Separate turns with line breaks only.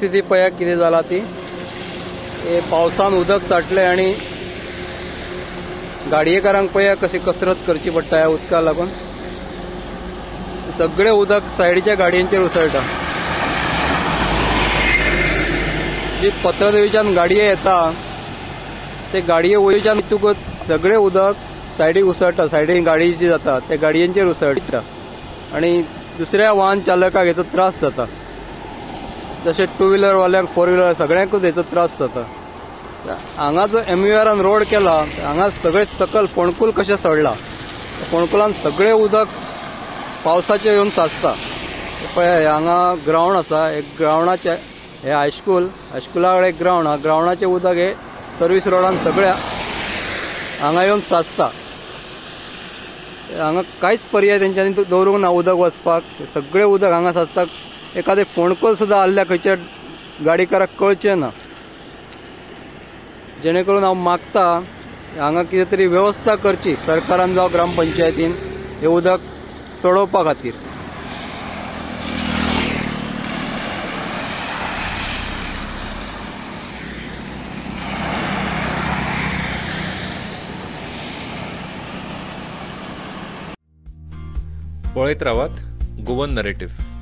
परिस्थिती पळया कितें जाला ती. हे पावसान उदक साठले आणि गाडयेकारांक पळया कशी कसरत करची पडटा ह्या उदकाक लागून. सगळे उदक सायडीच्या गाडयांचेर उसळटा. जी पत्रदेवीच्यान गाडये येता ते गाडये वयच्यान इतूकच सगळे उदक सायडीक उसळटा. सायडीन गाडी जी जाता त्या गाडयांचेर उसळटा आणि दुसऱ्या वाहन चालकाक हेचो त्रास जाता. जशें टू व्हिलर वाल्याक फोर व्हिलर सगळ्यांकूच हेचो त्रास जाता. हांगा जो MURन रोड केला हांगा सगळे सकल फोणकूल कशें सडला. फोणकुलान सगळे उदक पावसाचे येवन साचता. पळय हांगा ग्रावंड आसा. एक ग्रावंडाचे हे हायस्कुला कडेन ग्रावंड हा. ग्रावंडाचे उदक हे सर्वीस रोडान सगळ्या हांगा येवन साचता. हांगा कांयच पर्याय तेंच्यांनी दवरूंक ना उदक वचपाक. सगळे उदक हांगा साचता. एखादे फोणकूल सुद्दां आहल्या खंयच्या गाडीकाराक कळचें ना. जेणे करून हांव मागता हांगा कितें तरी व्यवस्था करची सरकारान जावं ग्रामपंचायतीन हे उदक सोडोवपा खातीर.
पळयत रावात गोवन नरेटिव्ह.